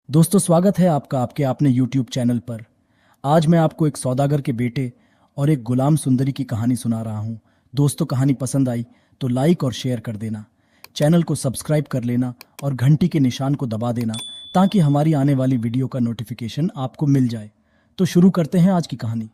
दोस्तों, स्वागत है आपका आपके आपने YouTube चैनल पर। आज मैं आपको एक सौदागर के बेटे और एक गुलाम सुंदरी की कहानी सुना रहा हूँ। दोस्तों, कहानी पसंद आई तो लाइक और शेयर कर देना, चैनल को सब्सक्राइब कर लेना और घंटी के निशान को दबा देना ताकि हमारी आने वाली वीडियो का नोटिफिकेशन आपको मिल जाए। तो शुरू करते हैं आज की कहानी।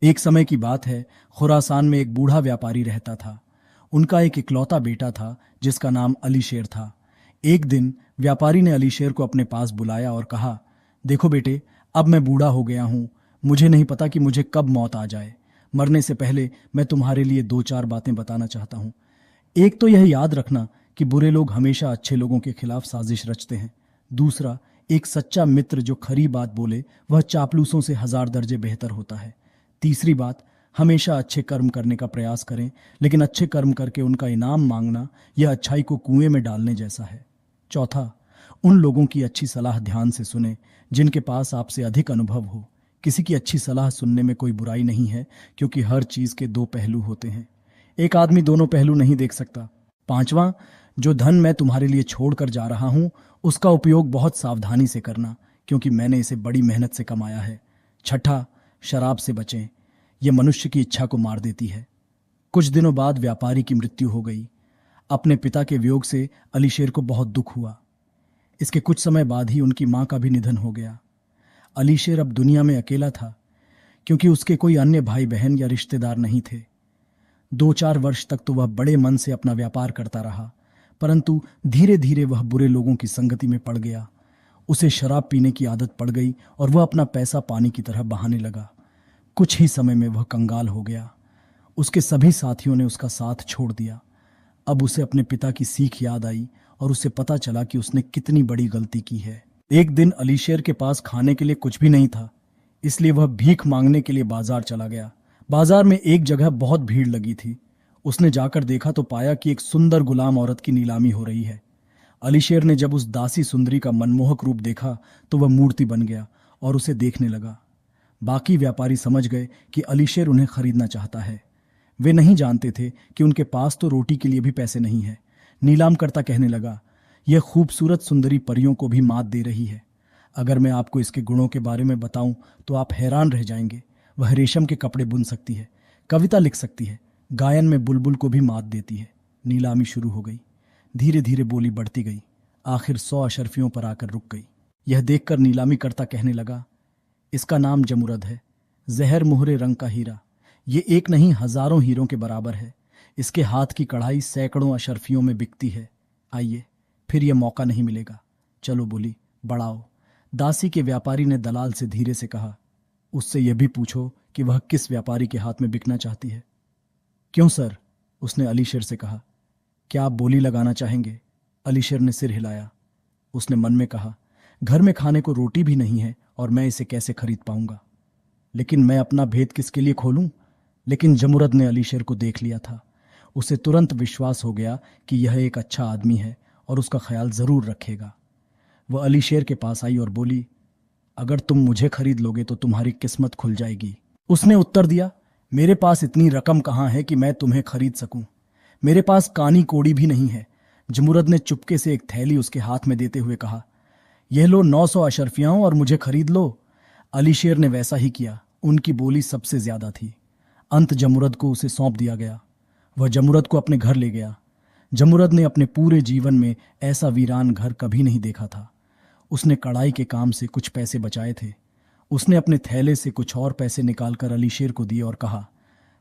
एक समय की बात है, खुरासान में एक बूढ़ा व्यापारी रहता था। उनका एक इकलौता बेटा था जिसका नाम अली शेर था। एक दिन व्यापारी ने अली शेर को अपने पास बुलाया और कहा, देखो बेटे, अब मैं बूढ़ा हो गया हूं। मुझे नहीं पता कि मुझे कब मौत आ जाए। मरने से पहले मैं तुम्हारे लिए दो चार बातें बताना चाहता हूं। एक तो यह याद रखना कि बुरे लोग हमेशा अच्छे लोगों के खिलाफ साजिश रचते हैं। दूसरा, एक सच्चा मित्र जो खरी बात बोले वह चापलूसों से 1000 दर्जे बेहतर होता है। तीसरी बात, हमेशा अच्छे कर्म करने का प्रयास करें, लेकिन अच्छे कर्म करके उनका इनाम मांगना यह अच्छाई को कुएं में डालने जैसा है। चौथा, उन लोगों की अच्छी सलाह ध्यान से सुने जिनके पास आपसे अधिक अनुभव हो। किसी की अच्छी सलाह सुनने में कोई बुराई नहीं है, क्योंकि हर चीज के दो पहलू होते हैं। एक आदमी दोनों पहलू नहीं देख सकता। पांचवा, जो धन मैं तुम्हारे लिए छोड़कर जा रहा हूं उसका उपयोग बहुत सावधानी से करना, क्योंकि मैंने इसे बड़ी मेहनत से कमाया है। छठा, शराब से बचें, यह मनुष्य की इच्छा को मार देती है। कुछ दिनों बाद व्यापारी की मृत्यु हो गई। अपने पिता के वियोग से अली शेर को बहुत दुख हुआ। इसके कुछ समय बाद ही उनकी मां का भी निधन हो गया। अली शेर अब दुनिया में अकेला था, क्योंकि उसके कोई अन्य भाई बहन या रिश्तेदार नहीं थे। 2-4 वर्ष तक तो वह बड़े मन से अपना व्यापार करता रहा, परंतु धीरे धीरे वह बुरे लोगों की संगति में पड़ गया। उसे शराब पीने की आदत पड़ गई और वह अपना पैसा पानी की तरह बहाने लगा। कुछ ही समय में वह कंगाल हो गया। उसके सभी साथियों ने उसका साथ छोड़ दिया। अब उसे अपने पिता की सीख याद आई और उसे पता चला कि उसने कितनी बड़ी गलती की है। एक दिन अली शेर के पास खाने के लिए कुछ भी नहीं था, इसलिए वह भीख मांगने के लिए बाजार चला गया। बाजार में एक जगह बहुत भीड़ लगी थी। उसने जाकर देखा तो पाया कि एक सुंदर गुलाम औरत की नीलामी हो रही है। अली शेर ने जब उस दासी सुंदरी का मनमोहक रूप देखा तो वह मूर्ति बन गया और उसे देखने लगा। बाकी व्यापारी समझ गए कि अली शेर उन्हें खरीदना चाहता है। वे नहीं जानते थे कि उनके पास तो रोटी के लिए भी पैसे नहीं है। नीलाम करता कहने लगा, यह खूबसूरत सुंदरी परियों को भी मात दे रही है। अगर मैं आपको इसके गुणों के बारे में बताऊं तो आप हैरान रह जाएंगे। वह रेशम के कपड़े बुन सकती है, कविता लिख सकती है, गायन में बुलबुल को भी मात देती है। नीलामी शुरू हो गई। धीरे धीरे बोली बढ़ती गई, आखिर 100 अशरफियों पर आकर रुक गई। यह देखकर नीलामी करता कहने लगा, इसका नाम जमुरद है, जहर मुहरे रंग का हीरा। ये एक नहीं, हजारों हीरों के बराबर है। इसके हाथ की कढ़ाई सैकड़ों अशरफियों में बिकती है। आइए, फिर यह मौका नहीं मिलेगा। चलो बोली, बढ़ाओ। दासी के व्यापारी ने दलाल से धीरे से कहा, उससे यह भी पूछो कि वह किस व्यापारी के हाथ में बिकना चाहती है। क्यों सर? उसने अली शेर से कहा। क्या आप बोली लगाना चाहेंगे? अली शेर ने सिर हिलाया। उसने मन में कहा, घर में खाने को रोटी भी नहीं है और मैं इसे कैसे खरीद पाऊंगा। लेकिन मैं अपना भेद किसके लिए खोलूं? लेकिन जमुरद ने अली शेर को देख लिया था। उसे तुरंत विश्वास हो गया कि यह एक अच्छा आदमी है और उसका ख्याल जरूर रखेगा। वह अली शेर के पास आई और बोली, अगर तुम मुझे खरीद लोगे तो तुम्हारी किस्मत खुल जाएगी। उसने उत्तर दिया, मेरे पास इतनी रकम कहाँ है कि मैं तुम्हें खरीद सकूं। मेरे पास कानी कोड़ी भी नहीं है। जमुरद ने चुपके से एक थैली उसके हाथ में देते हुए कहा, यह लो 900 अशरफियां और मुझे खरीद लो। अली शेर ने वैसा ही किया। उनकी बोली सबसे ज्यादा थी। अंत जमुरद को उसे सौंप दिया गया। वह जमुरद को अपने घर ले गया। जमुरद ने अपने पूरे जीवन में ऐसा वीरान घर कभी नहीं देखा था। उसने कढ़ाई के काम से कुछ पैसे बचाए थे। उसने अपने थैले से कुछ और पैसे निकालकर अली शेर को दिए और कहा,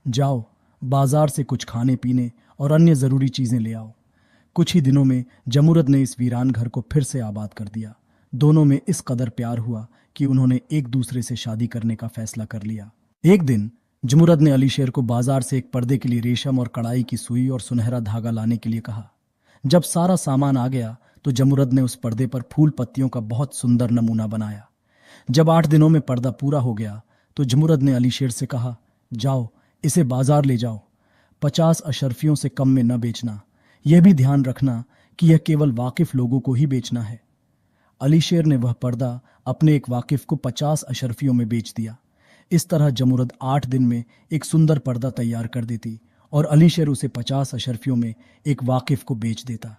जाओ बाजार से कुछ खाने पीने और अन्य जरूरी चीजें ले आओ। कुछ ही दिनों में जमुरद ने इस वीरान घर को फिर से आबाद कर दिया। दोनों में इस कदर प्यार हुआ कि उन्होंने एक दूसरे से शादी करने का फैसला कर लिया। एक दिन जमुरद ने अली शेर को बाजार से एक पर्दे के लिए रेशम और कढ़ाई की सुई और सुनहरा धागा लाने के लिए कहा। जब सारा सामान आ गया तो जमुरद ने उस पर्दे पर फूल पत्तियों का बहुत सुंदर नमूना बनाया। जब 8 दिनों में पर्दा पूरा हो गया तो जमुरद ने अली शेर से कहा, जाओ इसे बाजार ले जाओ। 50 अशरफियों से कम में न बेचना। यह भी ध्यान रखना कि यह केवल वाकिफ लोगों को ही बेचना है। अली शेर ने वह पर्दा अपने एक वाकिफ को 50 अशरफियों में बेच दिया। इस तरह जमुरद 8 दिन में एक सुंदर पर्दा तैयार कर देती और अली शेर उसे 50 अशरफियों में एक वाकिफ को बेच देता।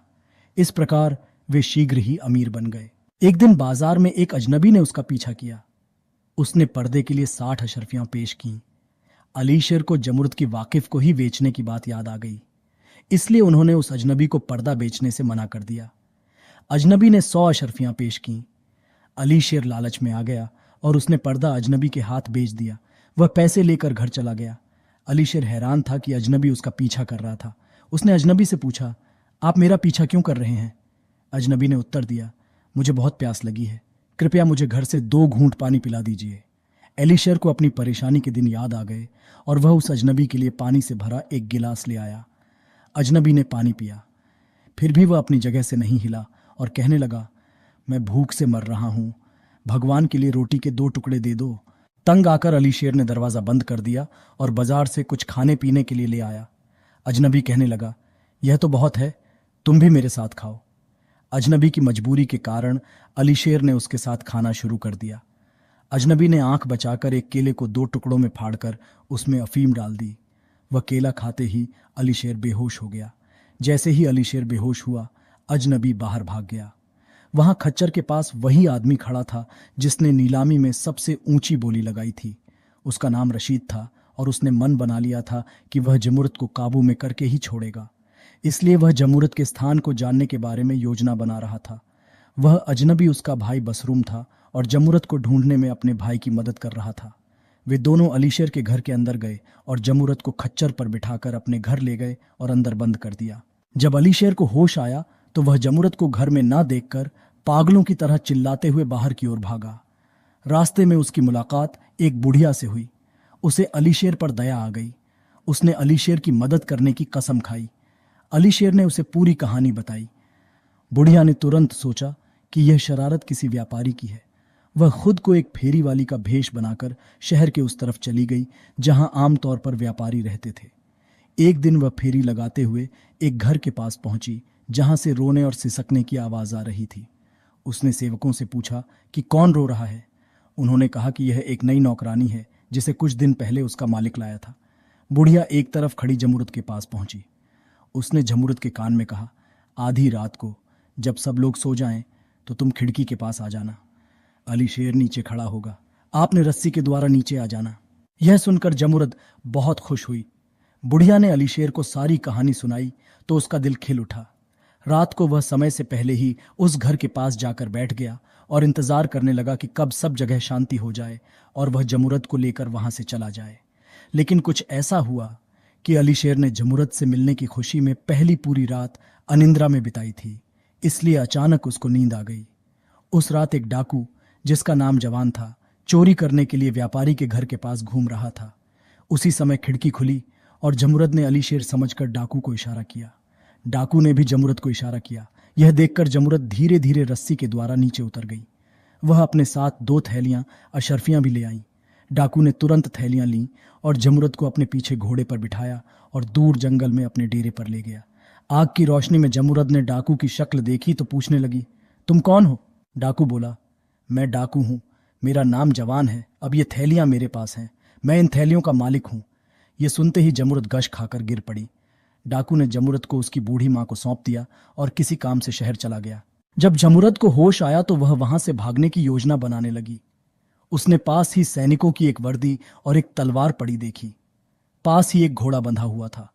इस प्रकार वे शीघ्र ही अमीर बन गए। एक दिन बाजार में एक अजनबी ने उसका पीछा किया। उसने पर्दे के लिए 60 अशरफियां पेश की। अली शेर को जमुरद की वाकिफ को ही बेचने की बात याद आ गई, इसलिए उन्होंने उस अजनबी को पर्दा बेचने से मना कर दिया। अजनबी ने 100 अशरफियां पेश की। अली शेर लालच में आ गया और उसने पर्दा अजनबी के हाथ बेच दिया। वह पैसे लेकर घर चला गया। अली शेर हैरान था कि अजनबी उसका पीछा कर रहा था। उसने अजनबी से पूछा, आप मेरा पीछा क्यों कर रहे हैं? अजनबी ने उत्तर दिया, मुझे बहुत प्यास लगी है, कृपया मुझे घर से 2 घूंट पानी पिला दीजिए। अली शेर को अपनी परेशानी के दिन याद आ गए और वह उस अजनबी के लिए पानी से भरा एक गिलास ले आया। अजनबी ने पानी पिया, फिर भी वह अपनी जगह से नहीं हिला और कहने लगा, मैं भूख से मर रहा हूं, भगवान के लिए रोटी के 2 टुकड़े दे दो। तंग आकर अली शेर ने दरवाजा बंद कर दिया और बाजार से कुछ खाने पीने के लिए ले आया। अजनबी कहने लगा, यह तो बहुत है, तुम भी मेरे साथ खाओ। अजनबी की मजबूरी के कारण अली शेर ने उसके साथ खाना शुरू कर दिया। अजनबी ने आंख बचाकर एक केले को 2 टुकड़ों में फाड़कर उसमें अफीम डाल दी। वह केला खाते ही अली शेर बेहोश हो गया। जैसे ही अली शेर बेहोश हुआ, अजनबी बाहर भाग गया। वहां खच्चर के पास वही आदमी खड़ा था जिसने नीलामी में सबसे ऊंची बोली लगाई थी। उसका नाम रशीद था और उसने मन बना लिया था कि वह जमुरत को काबू में करके ही छोड़ेगा। इसलिए वह जमुरत के स्थान को जानने के बारे में योजना बना रहा था। वह अजनबी उसका भाई बसरूम था और जमुरत को ढूंढने में अपने भाई की मदद कर रहा था। वे दोनों अली शेर के घर के अंदर गए और जमुरत को खच्चर पर बिठाकर अपने घर ले गए और अंदर बंद कर दिया। जब अली शेर को होश आया तो वह जमुरत को घर में ना देखकर पागलों की तरह चिल्लाते हुए बाहर की ओर भागा। रास्ते में उसकी मुलाकात एक बुढ़िया से हुई। उसे अली शेर पर दया आ गई। उसने अली शेर की मदद करने की कसम खाई। अली शेर ने उसे पूरी कहानी बताई। बुढ़िया ने तुरंत सोचा कि यह शरारत किसी व्यापारी की है। वह खुद को एक फेरी वाली का भेष बनाकर शहर के उस तरफ चली गई जहां आमतौर पर व्यापारी रहते थे। एक दिन वह फेरी लगाते हुए एक घर के पास पहुंची जहां से रोने और सिसकने की आवाज आ रही थी। उसने सेवकों से पूछा कि कौन रो रहा है। उन्होंने कहा कि यह एक नई नौकरानी है जिसे कुछ दिन पहले उसका मालिक लाया था। बुढ़िया एक तरफ खड़ी जमुरत के पास पहुंची। उसने जमुरत के कान में कहा, आधी रात को जब सब लोग सो जाएं तो तुम खिड़की के पास आ जाना। अली शेर नीचे खड़ा होगा, आपने रस्सी के द्वारा नीचे आ जाना। यह सुनकर जमुरत बहुत खुश हुई। बुढ़िया ने अली शेर को सारी कहानी सुनाई तो उसका दिल खिल उठा। रात को वह समय से पहले ही उस घर के पास जाकर बैठ गया और इंतजार करने लगा कि कब सब जगह शांति हो जाए और वह जमुरत को लेकर वहां से चला जाए। लेकिन कुछ ऐसा हुआ कि अली शेर ने जमुरत से मिलने की खुशी में पहली पूरी रात अनिंद्रा में बिताई थी, इसलिए अचानक उसको नींद आ गई। उस रात एक डाकू जिसका नाम जवान था चोरी करने के लिए व्यापारी के घर के पास घूम रहा था। उसी समय खिड़की खुली और जमुरत ने अली शेर समझकर डाकू को इशारा किया। डाकू ने भी जमुरत को इशारा किया। यह देखकर जमुरत धीरे धीरे रस्सी के द्वारा नीचे उतर गई। वह अपने साथ 2 थैलियां अशरफियां भी ले आई। डाकू ने तुरंत थैलियां लीं और जमुरत को अपने पीछे घोड़े पर बिठाया और दूर जंगल में अपने डेरे पर ले गया। आग की रोशनी में जमुरत ने डाकू की शक्ल देखी तो पूछने लगी, तुम कौन हो? डाकू बोला, मैं डाकू हूं, मेरा नाम जवान है, अब ये थैलियां मेरे पास हैं, मैं इन थैलियों का मालिक हूं। ये सुनते ही जमुरत गश खाकर गिर पड़ी। डाकू ने जमुरत को उसकी बूढ़ी मां को सौंप दिया और किसी काम से शहर चला गया। जब जमुरत को होश आया तो वह वहां से भागने की योजना बनाने लगी। उसने पास ही सैनिकों की एक वर्दी और एक तलवार पड़ी देखी। पास ही एक घोड़ा बंधा हुआ था।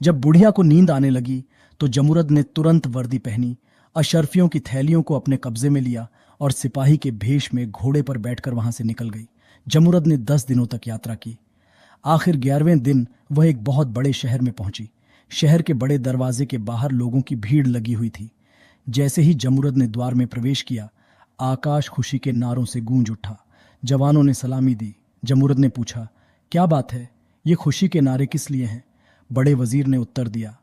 जब बुढ़िया को नींद आने लगी तो जमुरत ने तुरंत वर्दी पहनी, अशरफियों की थैलियों को अपने कब्जे में लिया और सिपाही के भेष में घोड़े पर बैठकर वहां से निकल गई। जमुरत ने 10 दिनों तक यात्रा की। आखिर 11वें दिन वह एक बहुत बड़े शहर में पहुंची। शहर के बड़े दरवाजे के बाहर लोगों की भीड़ लगी हुई थी। जैसे ही जमुरत ने द्वार में प्रवेश किया, आकाश खुशी के नारों से गूंज उठा। जवानों ने सलामी दी। जमुरत ने पूछा, क्या बात है, ये खुशी के नारे किस लिए हैं? बड़े वजीर ने उत्तर दिया,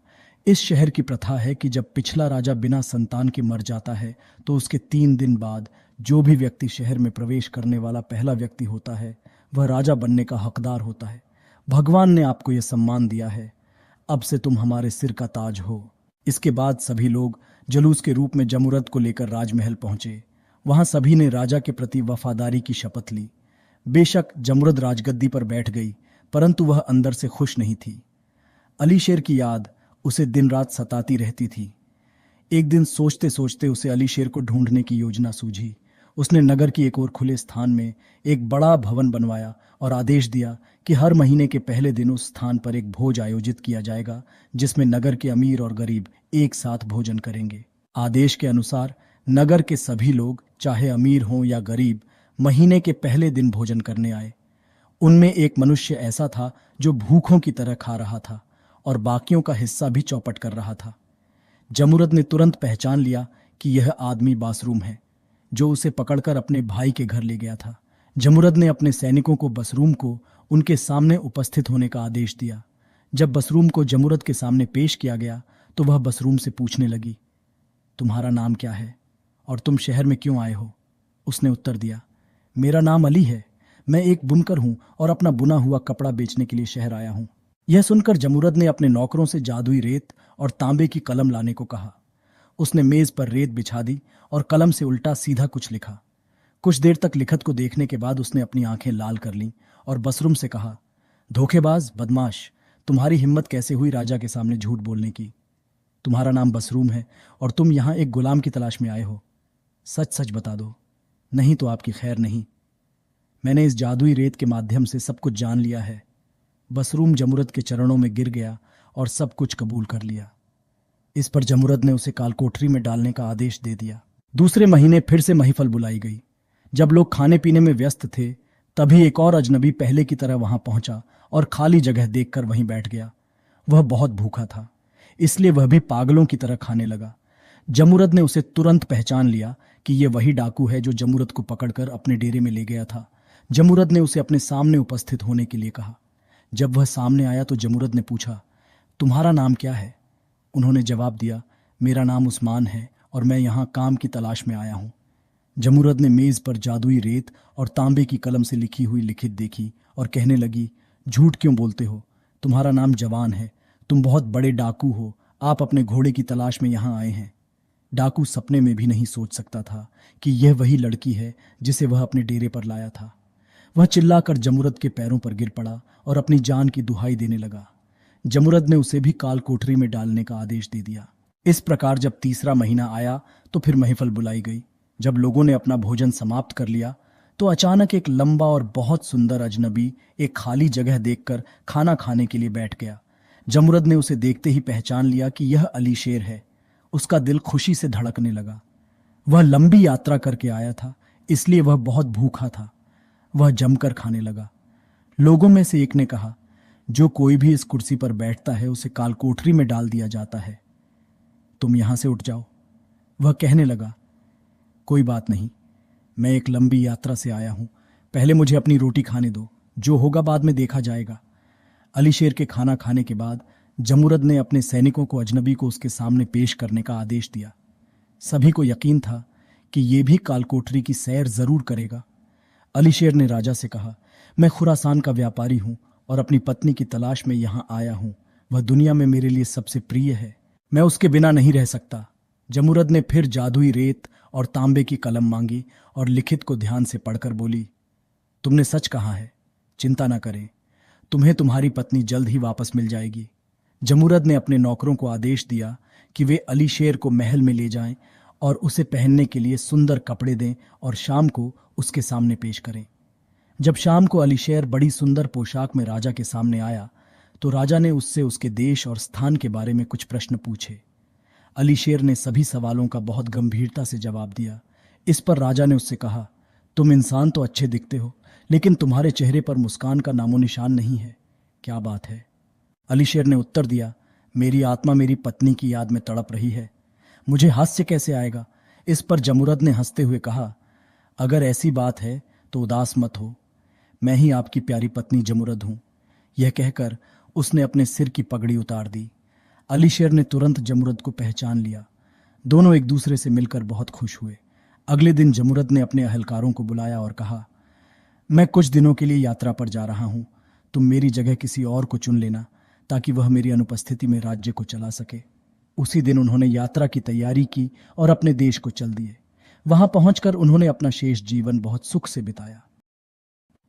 इस शहर की प्रथा है कि जब पिछला राजा बिना संतान के मर जाता है तो उसके 3 दिन बाद जो भी व्यक्ति शहर में प्रवेश करने वाला पहला व्यक्ति होता है वह राजा बनने का हकदार होता है। भगवान ने आपको यह सम्मान दिया है, अब से तुम हमारे सिर का ताज हो। इसके बाद सभी लोग जलूस के रूप में जमुरत को लेकर राजमहल पहुंचे। वहां सभी ने राजा के प्रति वफादारी की शपथ ली। बेशक जमुरत राजगद्दी पर बैठ गई, परंतु वह अंदर से खुश नहीं थी। अली शेर की याद उसे दिन रात सताती रहती थी। एक दिन सोचते सोचते उसे अली शेर को ढूंढने की योजना सूझी। उसने नगर की एक और खुले स्थान में एक बड़ा भवन बनवाया और आदेश दिया कि हर महीने के पहले दिन उस स्थान पर एक भोज आयोजित किया जाएगा, जिसमें नगर के अमीर और गरीब एक साथ भोजन करेंगे। आदेश के अनुसार नगर के सभी लोग, चाहे अमीर हों या गरीब, महीने के पहले दिन भोजन करने आए। उनमें एक मनुष्य ऐसा था जो भूखों की तरह खा रहा था और बाकियों का हिस्सा भी चौपट कर रहा था। जमुरद ने तुरंत पहचान लिया कि यह आदमी बसरूम है, जो उसे पकड़कर अपने भाई के घर ले गया था। जमुरद ने अपने सैनिकों को बसरूम को उनके सामने उपस्थित होने का आदेश दिया। जब बसरूम को जमुरद के सामने पेश किया गया तो वह बसरूम से पूछने लगी, तुम्हारा नाम क्या है और तुम शहर में क्यों आए हो? उसने उत्तर दिया, मेरा नाम अली है, मैं एक बुनकर हूं और अपना बुना हुआ कपड़ा बेचने के लिए शहर आया हूं। यह सुनकर जमुरद ने अपने नौकरों से जादुई रेत और तांबे की कलम लाने को कहा। उसने मेज पर रेत बिछा दी और कलम से उल्टा सीधा कुछ लिखा। कुछ देर तक लिखत को देखने के बाद उसने अपनी आंखें लाल कर लीं और बसरूम से कहा, धोखेबाज, बदमाश, तुम्हारी हिम्मत कैसे हुई राजा के सामने झूठ बोलने की? तुम्हारा नाम बसरूम है और तुम यहां एक गुलाम की तलाश में आए हो। सच सच बता दो, नहीं तो आपकी खैर नहीं। मैंने इस जादुई रेत के माध्यम से सब कुछ जान लिया है। बसरूम जमुरद के चरणों में गिर गया और सब कुछ कबूल कर लिया। इस पर जमुरद ने उसे कालकोठरी में डालने का आदेश दे दिया। दूसरे महीने फिर से महफिल बुलाई गई। जब लोग खाने पीने में व्यस्त थे, तभी एक और अजनबी पहले की तरह वहां पहुंचा और खाली जगह देखकर वहीं बैठ गया। वह बहुत भूखा था, इसलिए वह भी पागलों की तरह खाने लगा। जमुरद ने उसे तुरंत पहचान लिया कि यह वही डाकू है जो जमुरद को पकड़कर अपने डेरे में ले गया था। जमुरद ने उसे अपने सामने उपस्थित होने के लिए कहा। जब वह सामने आया तो जमुरद ने पूछा, तुम्हारा नाम क्या है? उन्होंने जवाब दिया, मेरा नाम उस्मान है और मैं यहाँ काम की तलाश में आया हूँ। जमुरद ने मेज पर जादुई रेत और तांबे की कलम से लिखी हुई लिखित देखी और कहने लगी, झूठ क्यों बोलते हो? तुम्हारा नाम जवान है, तुम बहुत बड़े डाकू हो, आप अपने घोड़े की तलाश में यहाँ आए हैं। डाकू सपने में भी नहीं सोच सकता था कि यह वही लड़की है जिसे वह अपने डेरे पर लाया था। वह चिल्लाकर जमुरद के पैरों पर गिर पड़ा और अपनी जान की दुहाई देने लगा। जमुरद ने उसे भी काल कोठरी में डालने का आदेश दे दिया। इस प्रकार जब तीसरा महीना आया तो फिर महफिल बुलाई गई। जब लोगों ने अपना भोजन समाप्त कर लिया तो अचानक एक लंबा और बहुत सुंदर अजनबी एक खाली जगह देखकर खाना खाने के लिए बैठ गया। जमुरद ने उसे देखते ही पहचान लिया कि यह अली शेर है। उसका दिल खुशी से धड़कने लगा। वह लंबी यात्रा करके आया था, इसलिए वह बहुत भूखा था। वह जमकर खाने लगा। लोगों में से एक ने कहा, जो कोई भी इस कुर्सी पर बैठता है उसे कालकोठरी में डाल दिया जाता है। तुम यहां से उठ जाओ। वह कहने लगा, कोई बात नहीं, मैं एक लंबी यात्रा से आया हूं, पहले मुझे अपनी रोटी खाने दो, जो होगा बाद में देखा जाएगा। अली शेर के खाना खाने के बाद जमुरद ने अपने सैनिकों को अजनबी को उसके सामने पेश करने का आदेश दिया। सभी को यकीन था कि यह भी कालकोठरी की सैर जरूर करेगा। अली शेर ने राजा से कहा, मैं खुरासान का व्यापारी हूं और अपनी पत्नी की तलाश में यहां आया हूं। वह दुनिया में मेरे लिए सबसे प्रिय है, मैं उसके बिना नहीं रह सकता। जमुरद ने फिर जादुई रेत और तांबे की कलम मांगी और लिखित को ध्यान से पढ़कर बोली, तुमने सच कहा है, चिंता न करें, तुम्हें तुम्हारी पत्नी जल्द ही वापस मिल जाएगी। जमुरद ने अपने नौकरों को आदेश दिया कि वे अली शेर को महल में ले जाएं और उसे पहनने के लिए सुंदर कपड़े दें और शाम को उसके सामने पेश करें। जब शाम को अली शेर बड़ी सुंदर पोशाक में राजा के सामने आया तो राजा ने उससे उसके देश और स्थान के बारे में कुछ प्रश्न पूछे। अली शेर ने सभी सवालों का बहुत गंभीरता से जवाब दिया। इस पर राजा ने उससे कहा, तुम इंसान तो अच्छे दिखते हो, लेकिन तुम्हारे चेहरे पर मुस्कान का नामो निशान नहीं है, क्या बात है? अली शेर ने उत्तर दिया, मेरी आत्मा मेरी पत्नी की याद में तड़प रही है, मुझे हास्य कैसे आएगा? इस पर जमुरद ने हंसते हुए कहा, अगर ऐसी बात है तो उदास मत हो, मैं ही आपकी प्यारी पत्नी जमुरद हूं। यह कहकर उसने अपने सिर की पगड़ी उतार दी। अली शेर ने तुरंत जमुरद को पहचान लिया। दोनों एक दूसरे से मिलकर बहुत खुश हुए। अगले दिन जमुरद ने अपने अहलकारों को बुलाया और कहा, मैं कुछ दिनों के लिए यात्रा पर जा रहा हूं, तुम मेरी जगह किसी और को चुन लेना ताकि वह मेरी अनुपस्थिति में राज्य को चला सके। उसी दिन उन्होंने यात्रा की तैयारी की और अपने देश को चल दिए। वहां पहुंचकर उन्होंने अपना शेष जीवन बहुत सुख से बिताया।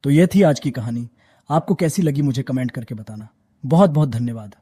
तो यह थी आज की कहानी। आपको कैसी लगी मुझे कमेंट करके बताना। बहुत बहुत धन्यवाद।